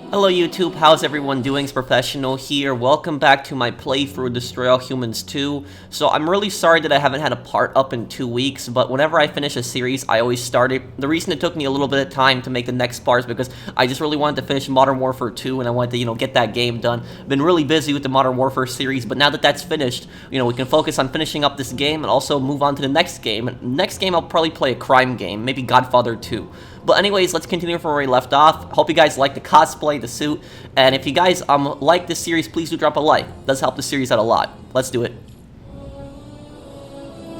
Hello YouTube, how's everyone doing? It's Professional here. Welcome back to my playthrough Destroy All Humans 2. So I'm really sorry that I haven't had a part up in 2 weeks, but whenever I finish a series, I always start it. The reason it took me a little bit of time to make the next part is because I just really wanted to finish Modern Warfare 2 and I wanted to, get that game done. Been really busy with the Modern Warfare series, but now that that's finished, we can focus on finishing up this game and also move on to the next game. And next game I'll probably play a crime game, maybe Godfather 2. But anyways, let's continue from where we left off. Hope you guys like the cosplay, the suit, and if you guys like this series, please do drop a like. It does help the series out a lot. Let's do it.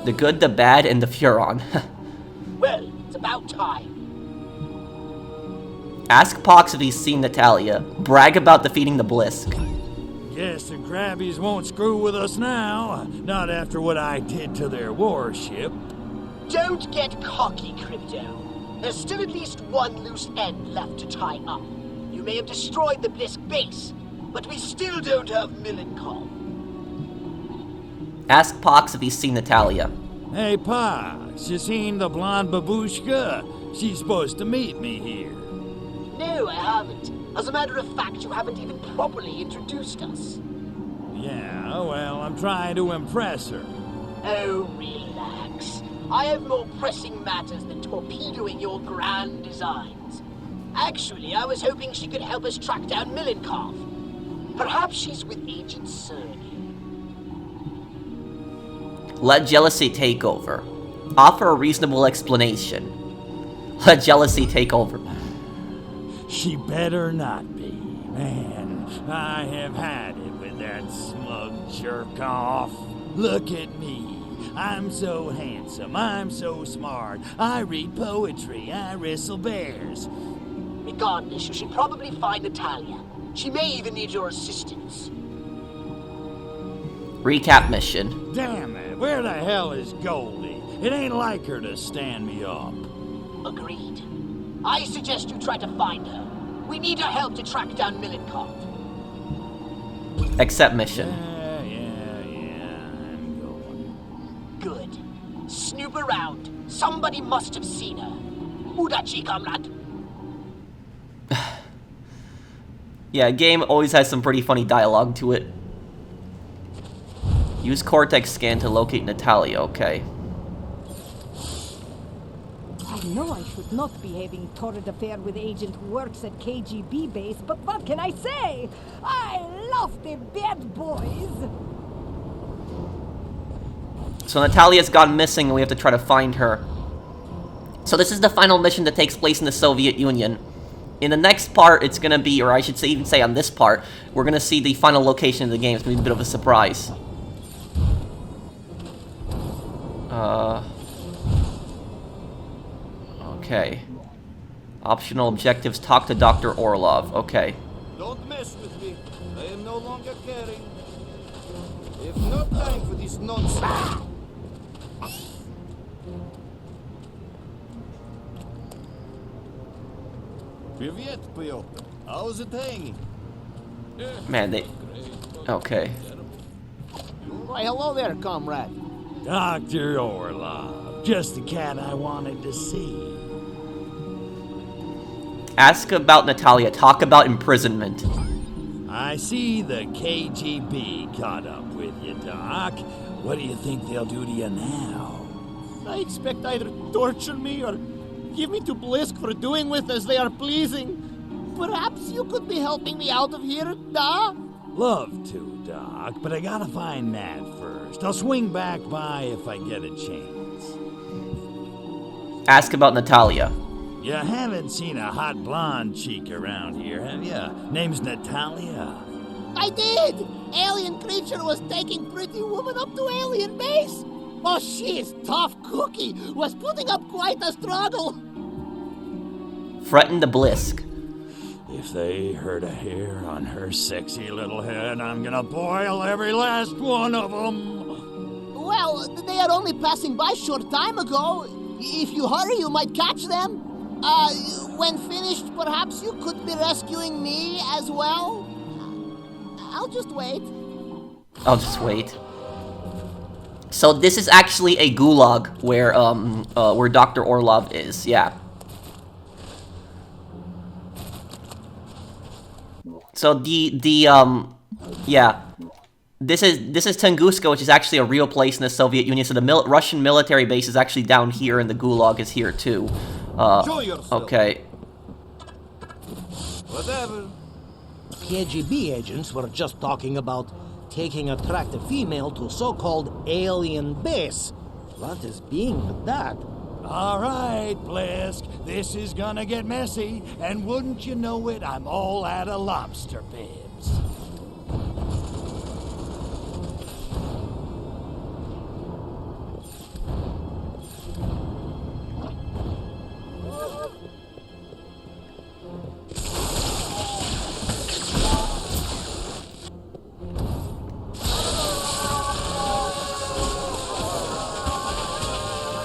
The good, the bad, and the Furon. Well, it's about time. Ask Pox if he's seen Natalia. Brag about defeating the Blisk. Guess the Grabbies won't screw with us now. Not after what I did to their warship. Don't get cocky, Crypto. There's still at least one loose end left to tie up. You may have destroyed the Blisk base, but we still don't have Milenkov. Ask Pox if he's seen Natalia. Hey, Pox, you seen the blonde babushka? She's supposed to meet me here. No, I haven't. As a matter of fact, you haven't even properly introduced us. Yeah, well, I'm trying to impress her. Oh, relax. I have more pressing matters than torpedoing your grand designs. Actually, I was hoping she could help us track down Milenkov. Perhaps she's with Agent Sergey. Let jealousy take over. Offer a reasonable explanation. Let jealousy take over. She better not be. Man, I have had it with that smug jerk-off. Look at me. I'm so handsome, I'm so smart. I read poetry, I wrestle bears. Regardless, you should probably find Natalia. She may even need your assistance. Recap mission. Damn it, where the hell is Goldie? It ain't like her to stand me up. Agreed. I suggest you try to find her. We need her help to track down Milenkov. Accept mission. I'm going. Good. Snoop around. Somebody must have seen her. Udachi, comrade. Yeah, game always has some pretty funny dialogue to it. Use Cortex scan to locate Natalia, okay. I know I should not be having torrid affair with agent who works at KGB base, but what can I say? I love the bad boys! So Natalia's gone missing and we have to try to find her. So this is the final mission that takes place in the Soviet Union. In the next part, it's gonna be, or I should say, even say on this part, we're gonna see the final location of the game. It's gonna be a bit of a surprise. Okay. Optional objectives, talk to Dr. Orlov. Okay. Don't mess with me. I am no longer caring. If no time for this nonsense. Привет, Pyotr. How's it hanging? Man, they... Okay. Why, hello there, comrade. Dr. Orlov, just the cat I wanted to see. Ask about Natalia. Talk about imprisonment. I see the KGB caught up with you, Doc. What do you think they'll do to you now? I expect either torture me or give me to Blisk for doing with as they are pleasing. Perhaps you could be helping me out of here, da? Love to, Doc, but I gotta find Nat first. I'll swing back by if I get a chance. Ask about Natalia. You haven't seen a hot blonde cheek around here, have you? Name's Natalia. I did! Alien creature was taking pretty woman up to alien base. Oh, she is tough cookie. Was putting up quite a struggle. Threaten the Blisk. If they hurt a hair on her sexy little head, I'm gonna boil every last one of them. Well, they are only passing by short time ago. If you hurry, you might catch them. When finished, perhaps you could be rescuing me as well? I'll just wait. I'll just wait. So this is actually a gulag where Dr. Orlov is, yeah. So yeah. This is Tunguska, which is actually a real place in the Soviet Union. So the Russian military base is actually down here, and the gulag is here too. Okay. Whatever. KGB agents were just talking about taking attractive female to so-called alien base. What is being with that? All right, Blisk, this is gonna get messy, and wouldn't you know it, I'm all out of lobster bibs.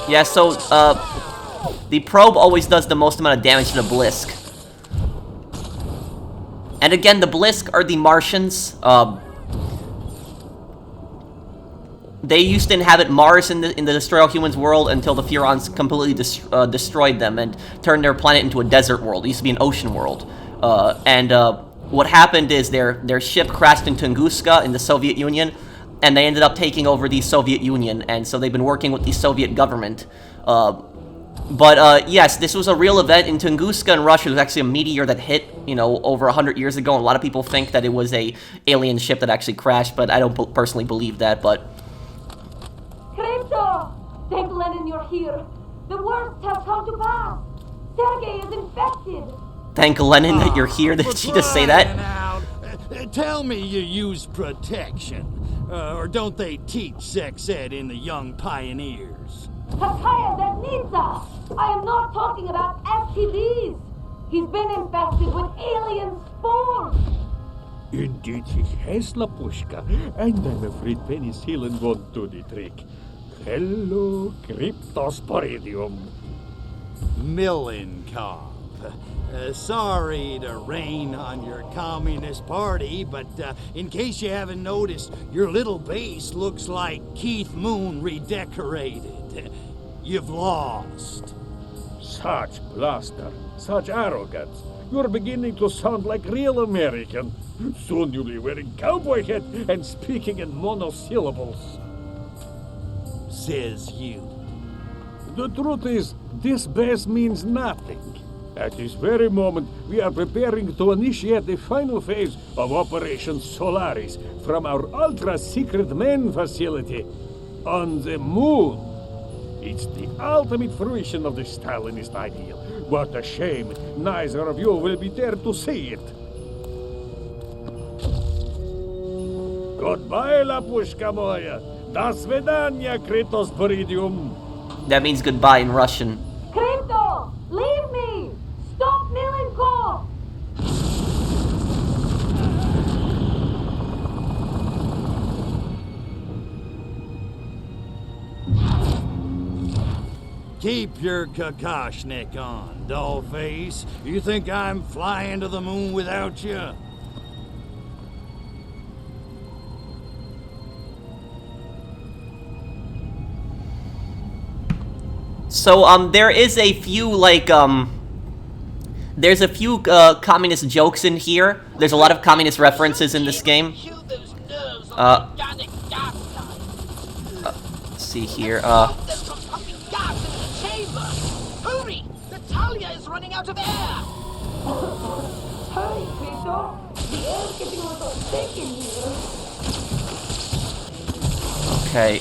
Yeah, so, the probe always does the most amount of damage to the Blisk. And again, the Blisk are the Martians. They used to inhabit Mars in the Destroy All Humans world until the Furons completely destroyed them and turned their planet into a desert world. It used to be an ocean world. What happened is their ship crashed in Tunguska in the Soviet Union, and they ended up taking over the Soviet Union, and so they've been working with the Soviet government. Yes, this was a real event in Tunguska in Russia. It was actually a meteor that hit, over 100 years ago, and a lot of people think that it was a alien ship that actually crashed, but I don't personally believe that, but... Crypto! Thank Lenin you're here. The worst has come to pass. Sergei is infected. Thank Lenin that you're here. Did she just say that? Tell me you use protection. Or don't they teach sex ed in the Young Pioneers? Kakaya Zednitsa! I am not talking about STDs. He's been infested with alien spores. Indeed he has, Lapushka, and I'm afraid penicillin won't do the trick. Hello, Cryptosporidium. Milenkov. Sorry to rain on your communist party, but in case you haven't noticed, your little base looks like Keith Moon redecorated. You've lost. Such bluster, such arrogance. You're beginning to sound like real American. Soon you'll be wearing cowboy hat and speaking in monosyllables. Says you. The truth is, this base means nothing. At this very moment, we are preparing to initiate the final phase of Operation Solaris from our ultra-secret main facility on the moon. It's the ultimate fruition of the Stalinist ideal. What a shame neither of you will be there to see it. Goodbye, Lapushka moya. До свидания, Cryptosporidium. That means goodbye in Russian. Crypto! Leave me! Stop Milenkov! Keep your Kakashnik on, dollface. You think I'm flying to the moon without you? So, there is a few, there's a few, communist jokes in here. There's a lot of communist references in this game. Let's see here, There's some fucking gas in the chamber! Hurry! Natalia is running out of air! Hurry, Crypto! The air's getting a little thick in here. okay.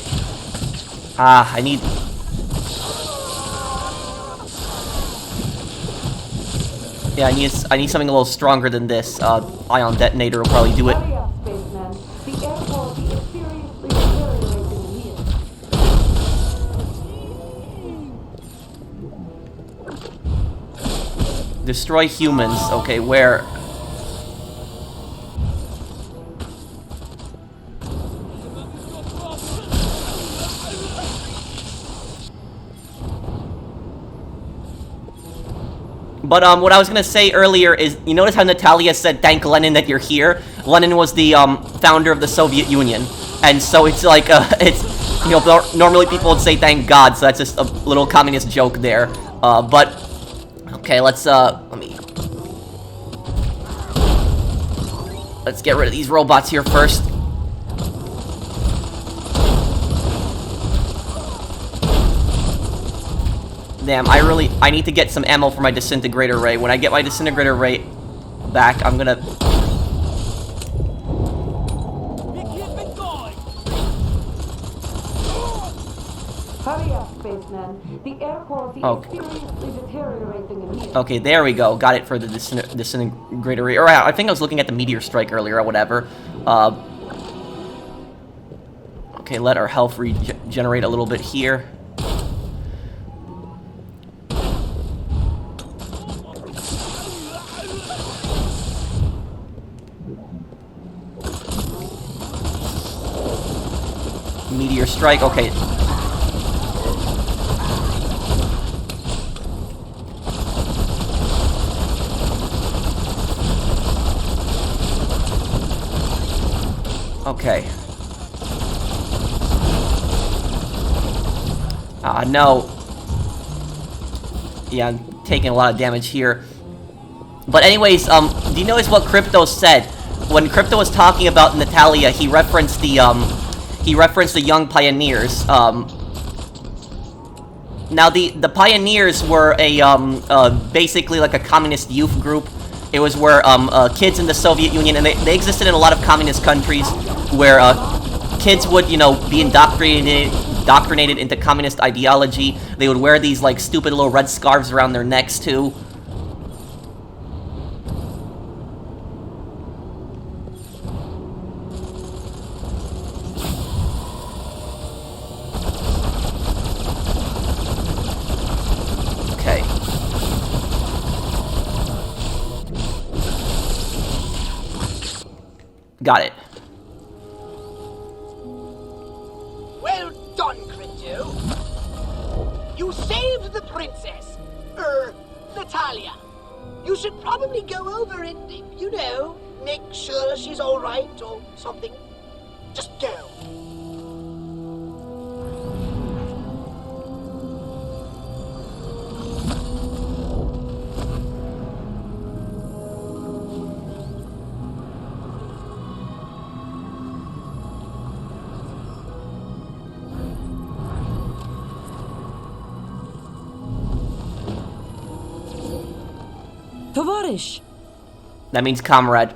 I need something a little stronger than this. Ion detonator will probably do it. Hurry up, spaceman. The air quality is seriously deteriorating here. Destroy humans. Okay, where? But what I was gonna say earlier is, you notice how Natalia said, "Thank Lenin that you're here." Lenin was the founder of the Soviet Union, and so it's like normally people would say "Thank God," so that's just a little communist joke there. But okay, let me. Let's get rid of these robots here first. Damn, I need to get some ammo for my disintegrator ray. When I get my disintegrator ray back, I'm gonna... Hurry up, spaceman. The air quality is seriously deteriorating in here. Okay, there we go. Got it for the disintegrator ray. Or I think I was looking at the meteor strike earlier or whatever. Okay, let our health regenerate a little bit here. Meteor strike, okay. Okay. No. Yeah, I'm taking a lot of damage here. But anyways, do you notice what Crypto said? When Crypto was talking about Natalia, he referenced the young pioneers. Now the pioneers were basically like a communist youth group. It was where kids in the Soviet Union, and they existed in a lot of communist countries, where kids would, you know, be indoctrinated into communist ideology. They would wear these like stupid little red scarves around their necks too. Got it. Well done, Crypto. You saved the princess. Natalia. You should probably go over and, you know, make sure she's all right or something. Just go. Tovarish. That means comrade.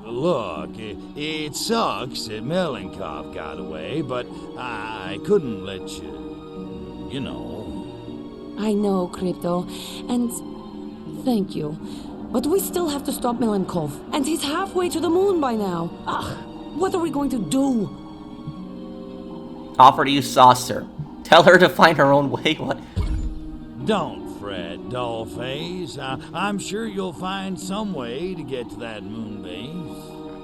Look, it sucks that Melenkov got away, but I couldn't let you, you know. I know, Crypto, and thank you. But we still have to stop Melenkov, and he's halfway to the moon by now. What are we going to do? Offer to use saucer. Tell her to find her own way. What? Don't fret, dollface. I'm sure you'll find some way to get to that moon base.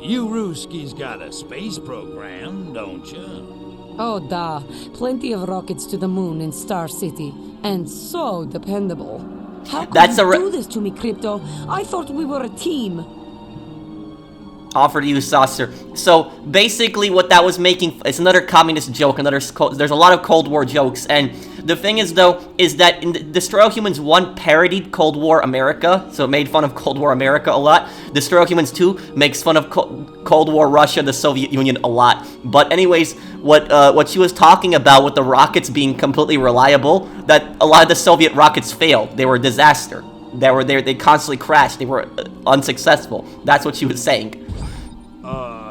You Ruskies got a space program, don't you? Oh, duh. Plenty of rockets to the moon in Star City. And so dependable. How could you do this to me, Crypto? I thought we were a team. Offer to use saucer. So basically what that was making, it's another communist joke, there's a lot of Cold War jokes, and the thing is though, is that in Destroy All Humans 1 parodied Cold War America, so it made fun of Cold War America a lot. Destroy All Humans 2 makes fun of Cold War Russia, the Soviet Union a lot. But anyways, what she was talking about with the rockets being completely reliable, that a lot of the Soviet rockets failed. They were a disaster. They constantly crashed. They were unsuccessful. That's what she was saying.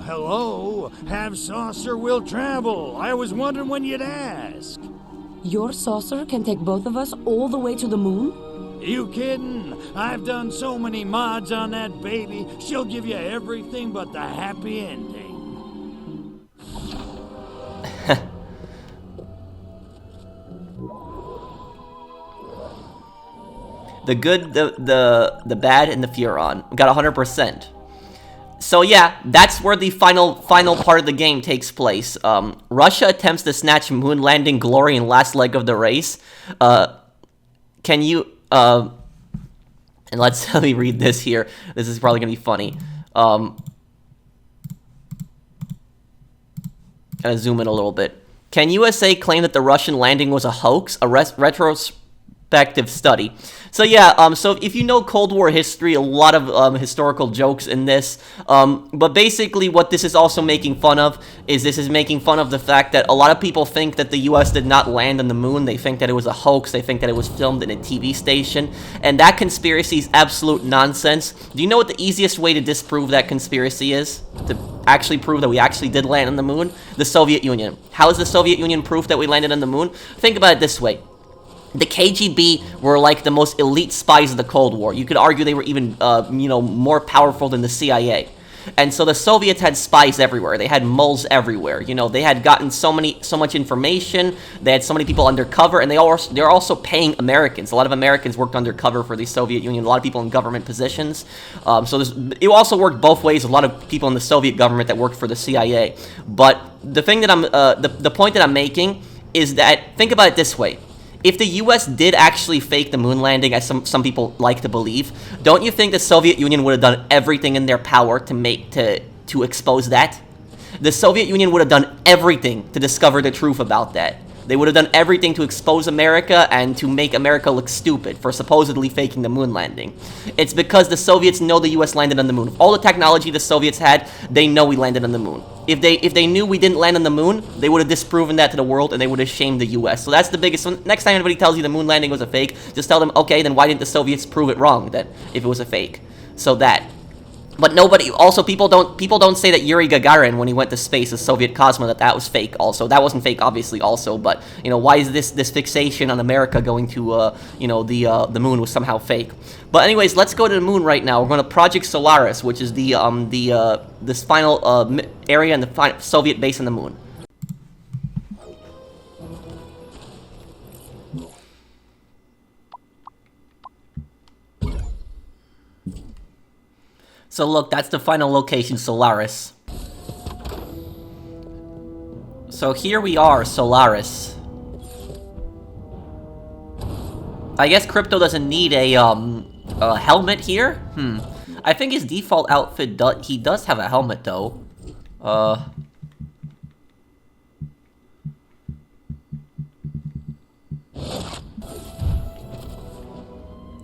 Hello? Have saucer will travel. I was wondering when you'd ask. Your saucer can take both of us all the way to the moon? You kidding? I've done so many mods on that baby. She'll give you everything but the happy ending. The good, the bad, and the Furon. We got 100%. So yeah, that's where the final part of the game takes place. Russia attempts to snatch moon landing glory in last leg of the race. Can you, and let me read this here. This is probably gonna be funny. Gotta zoom in a little bit. Can USA claim that the Russian landing was a hoax? A retrospective study. So yeah, so if you know Cold War history, a lot of historical jokes in this, but basically what this is also making fun of is this is making fun of the fact that a lot of people think that the US did not land on the moon. They think that it was a hoax. They think that it was filmed in a TV station, and that conspiracy is absolute nonsense. Do you know what the easiest way to disprove that conspiracy is? To actually prove that we actually did land on the moon? The Soviet Union. How is the Soviet Union proof that we landed on the moon? Think about it this way. The KGB were like the most elite spies of the Cold War. You could argue they were even, more powerful than the CIA. And so the Soviets had spies everywhere. They had moles everywhere. They had gotten so much information. They had so many people undercover, and they're also paying Americans. A lot of Americans worked undercover for the Soviet Union. A lot of people in government positions. So it also worked both ways. A lot of people in the Soviet government that worked for the CIA. But the thing that the point that I'm making is that, think about it this way. If the US did actually fake the moon landing, as some people like to believe, don't you think the Soviet Union would have done everything in their power to expose that? The Soviet Union would have done everything to discover the truth about that. They would have done everything to expose America and to make America look stupid for supposedly faking the moon landing. It's because the Soviets know the US landed on the moon. All the technology the Soviets had, they know we landed on the moon. If they knew we didn't land on the moon, they would have disproven that to the world, and they would have shamed the US. So that's the biggest one. Next time anybody tells you the moon landing was a fake, just tell them, okay, then why didn't the Soviets prove it wrong, that if it was a fake? So that. But people don't say that Yuri Gagarin, when he went to space, a Soviet cosmonaut, that was fake also. That wasn't fake, obviously, also, but, why is this fixation on America going to, the moon was somehow fake? But anyways, let's go to the moon right now. We're going to Project Solaris, which is this final area in the Soviet base on the moon. So look, that's the final location, Solaris. So here we are, Solaris. I guess Crypto doesn't need a helmet here? I think his default outfit, he does have a helmet though.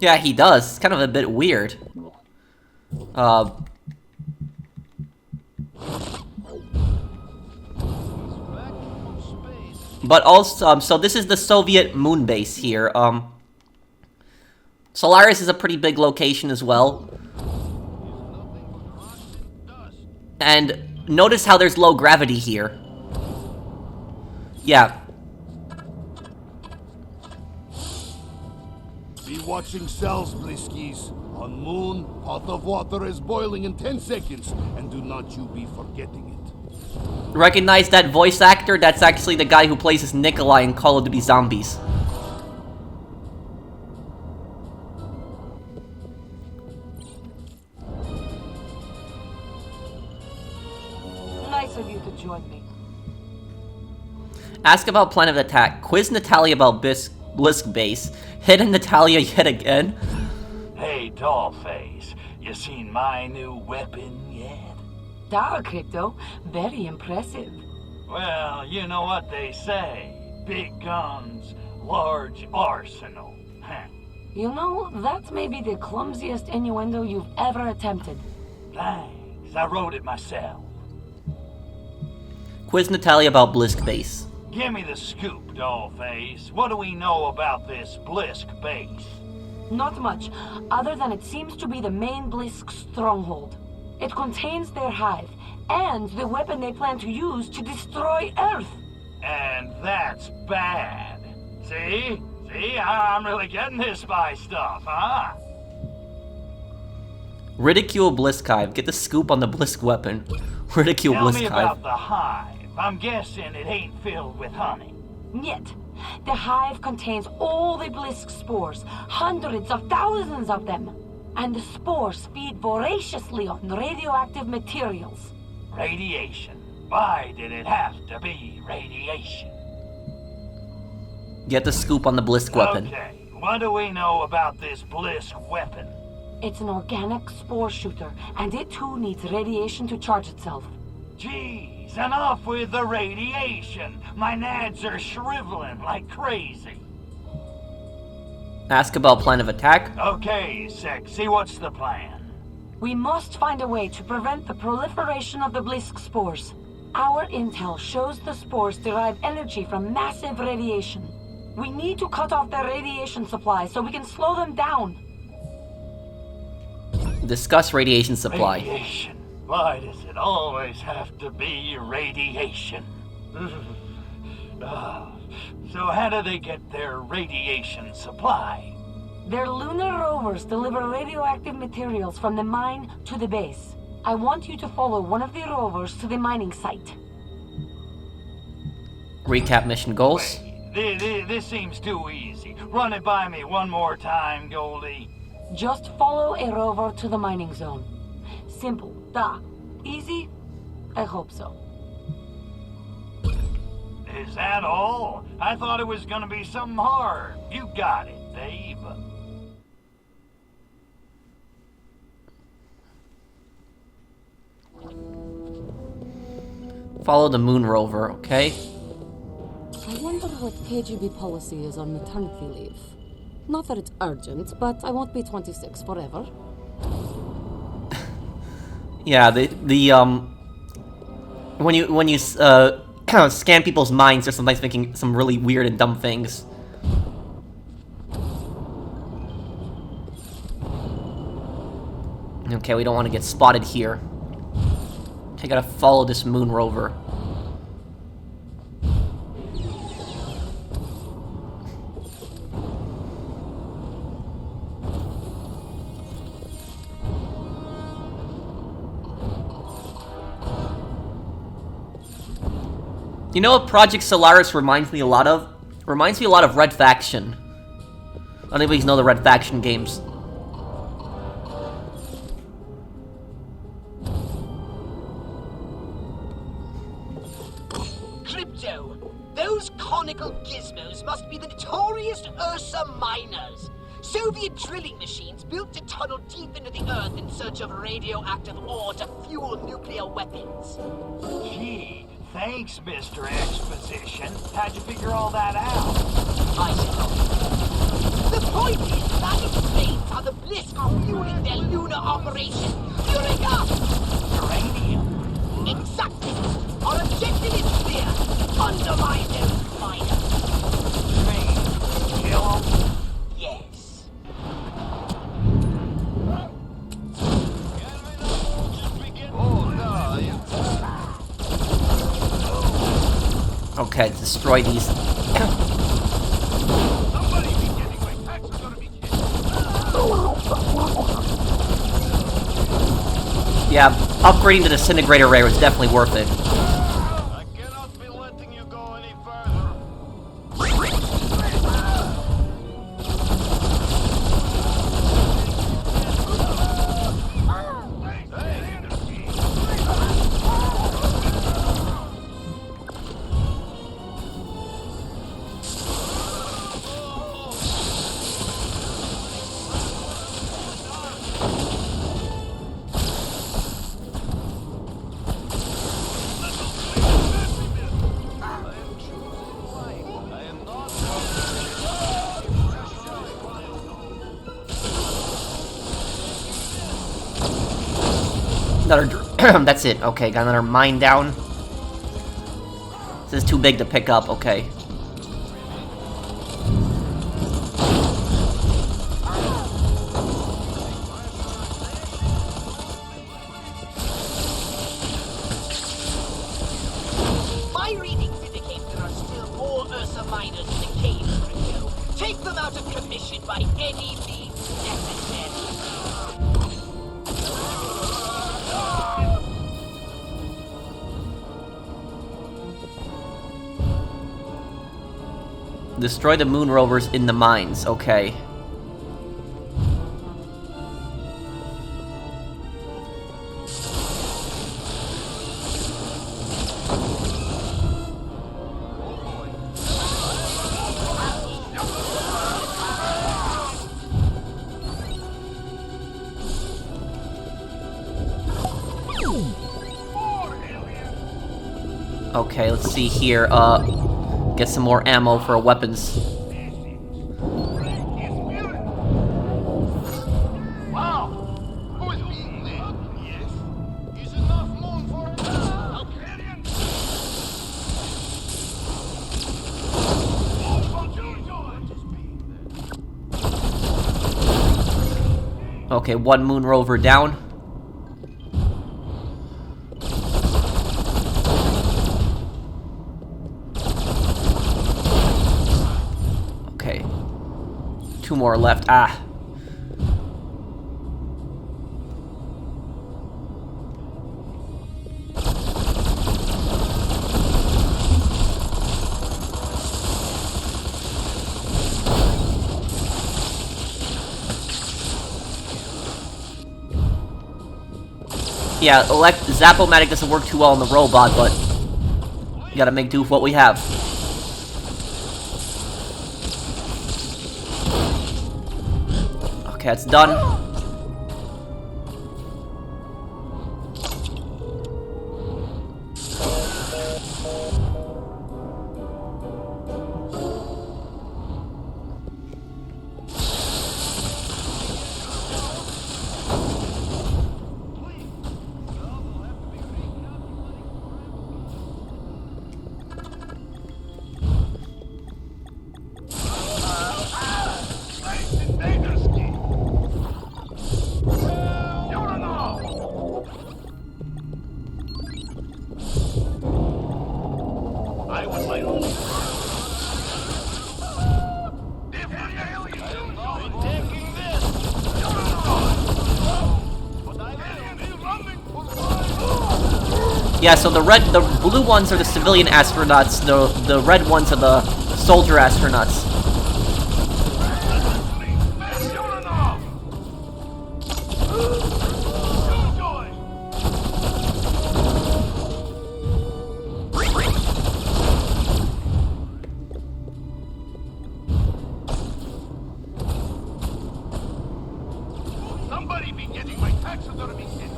Yeah, he does. It's kind of a bit weird. But also, so this is the Soviet moon base here. Solaris is a pretty big location as well. And notice how there's low gravity here. Yeah. Be watching cells, Bliskies. On moon, pot of water is boiling in 10 seconds, and do not you be forgetting it. Recognize that voice actor? That's actually the guy who plays as Nikolai in Call of Duty Zombies. Nice of you to join me. Ask about plan of attack. Quiz Natalia about Blisk base. Hit Natalia yet again. Hey, Dollface, you seen my new weapon yet? Dar Crypto, very impressive. Well, you know what they say. Big guns, large arsenal. You know, that may be the clumsiest innuendo you've ever attempted. Thanks, I wrote it myself. Quiz Natalia about Blisk base. Give me the scoop, Dollface. What do we know about this Blisk base? Not much, other than it seems to be the main Blisk stronghold. It contains their hive, and the weapon they plan to use to destroy Earth. And that's bad. See? I'm really getting this spy stuff, huh? Ridicule Blisk hive. Get the scoop on the Blisk weapon. Ridicule Tell Blisk me hive. about the hive. I'm guessing it ain't filled with honey. Yet, the hive contains all the Blisk spores, hundreds of thousands of them. And the spores feed voraciously on radioactive materials. Radiation. Why did it have to be radiation? Get the scoop on the Blisk weapon. Okay, what do we know about this Blisk weapon? It's an organic spore shooter, and it too needs radiation to charge itself. Jeez, enough with the radiation. My nads are shriveling like crazy. Ask about plan of attack? Okay, Sexy, what's the plan? We must find a way to prevent the proliferation of the Blisk spores. Our intel shows the spores derive energy from massive radiation. We need to cut off their radiation supply so we can slow them down. Discuss radiation supply. Radiation. Why does it always have to be radiation? So how do they get their radiation supply? Their lunar rovers deliver radioactive materials from the mine to the base. I want you to follow one of the rovers to the mining site. Recap mission goals. This seems too easy. Run it by me one more time, Goldie. Just follow a rover to the mining zone. Simple. Da. Easy? I hope so. Is that all? I thought it was gonna be something hard. You got it, Dave. Follow the moon rover, okay? I wonder what KGB policy is on maternity leave. Not that it's urgent, but I won't be 26 forever. Yeah, when you scan people's minds, they're sometimes thinking some really weird and dumb things. Okay, we don't want to get spotted here. I gotta follow this moon rover. You know what Project Solaris reminds me a lot of? Reminds me a lot of Red Faction. I don't even know the Red Faction games. Crypto, those conical gizmos must be the notorious Ursa miners. Soviet drilling machines built to tunnel deep into the earth in search of radioactive ore to fuel nuclear weapons. Gee, thanks, Mr. Exposition. How'd you figure all that out? I suppose. The point is, that explains how the Blisk are fueling their lunar operation. Eureka! Uranium. Exactly. Our objective is clear. Undermine those miners. Kill them? Yes. Okay, destroy these. Yeah, upgrading the disintegrator ray was definitely worth it. I cannot be letting you go any further. Another. That's it. Okay, got another mine down. This is too big to pick up. Okay. My readings indicate there are still more Ursa miners in the cave, Crypto. Take them out of commission by any means necessary. Destroy the moon rovers in the mines. Okay. Okay, let's see here. Get some more ammo for our weapons. Okay, one moon rover down. Okay. Two more left. Ah. Yeah, Zap-O-Matic doesn't work too well on the robot, but you gotta make do with what we have. Okay, that's done. Yeah, so the blue ones are the civilian astronauts, the red ones are the soldier astronauts. Somebody be getting my taxidermy kit.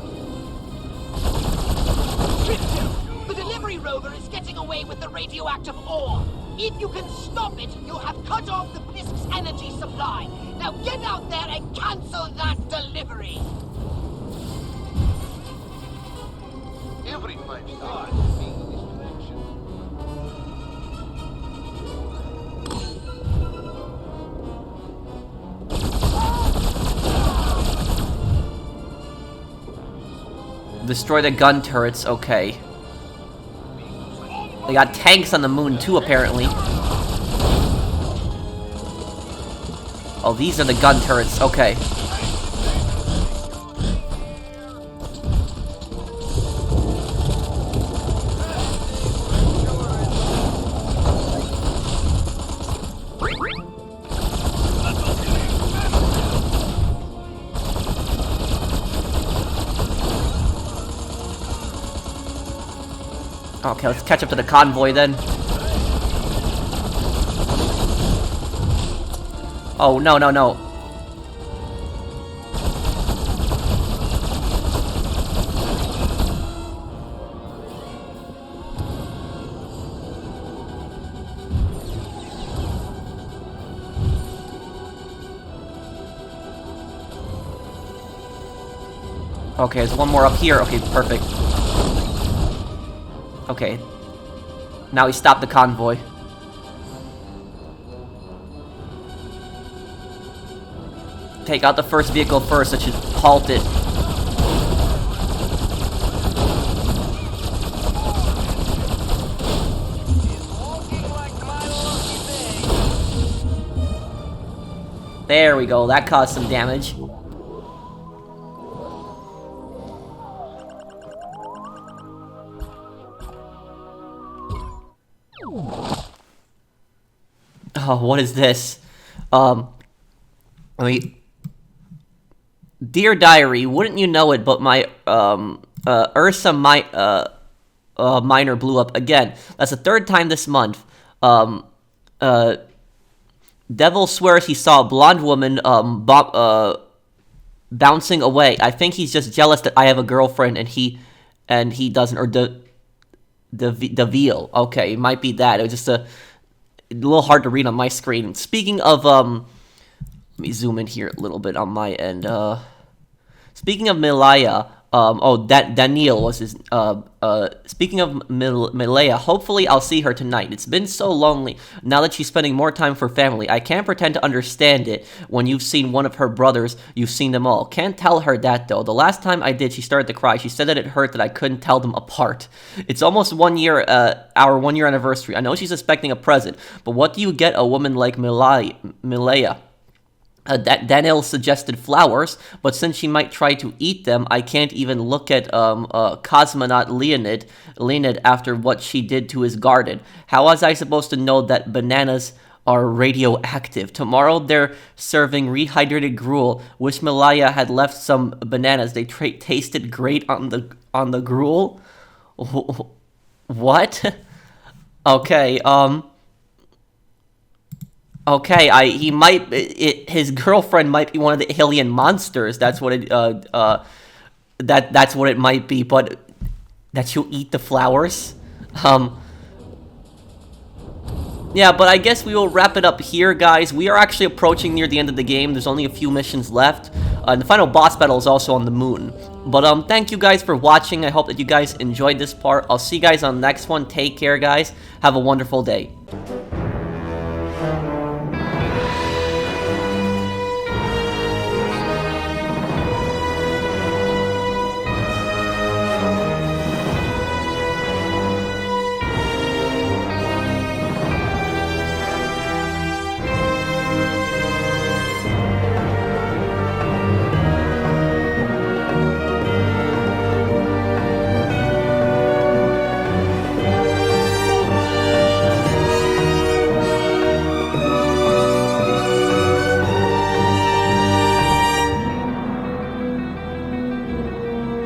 The delivery rover is getting away with the radioactive ore. If you can stop it, you'll have cut off the Blisk's energy supply. Now get out there and cancel that delivery. Every 5 stars is being a distraction. Destroy the gun turrets, okay. They got tanks on the moon too, apparently. Oh, these are the gun turrets, okay. Okay, let's catch up to the convoy then. Oh, no, no, no. Okay, there's one more up here. Okay, perfect. Okay. Now we stop the convoy. Take out the first vehicle first, that should halt it. There we go, that caused some damage. Oh, what is this? Dear Diary, wouldn't you know it, but my, Ursa miner blew up again. That's the third time this month. Devil swears he saw a blonde woman, bouncing away. I think he's just jealous that I have a girlfriend and he doesn't, or the veal. Okay, it might be that. It was just a little hard to read on my screen. Speaking of, let me zoom in here a little bit on my end. Speaking of Natalya, Daniel was his, speaking of Malaya, hopefully I'll see her tonight. It's been so lonely now that she's spending more time for family. I can't pretend to understand it. When you've seen one of her brothers, you've seen them all. Can't tell her that, though. The last time I did, she started to cry. She said that it hurt that I couldn't tell them apart. It's almost 1 year, our 1 year anniversary. I know she's expecting a present, but what do you get a woman like Malaya? Daniel suggested flowers, but since she might try to eat them, I can't even look at cosmonaut Leonid after what she did to his garden. How was I supposed to know that bananas are radioactive? Tomorrow they're serving rehydrated gruel. Wish Malaya had left some bananas. They tasted great on the gruel. What? Okay, Okay, his girlfriend might be one of the alien monsters. That's what it, that's what it might be. But that she'll eat the flowers. Yeah, but I guess we will wrap it up here, guys. We are actually approaching near the end of the game. There's only a few missions left. And the final boss battle is also on the moon. But thank you guys for watching. I hope that you guys enjoyed this part. I'll see you guys on the next one. Take care, guys. Have a wonderful day.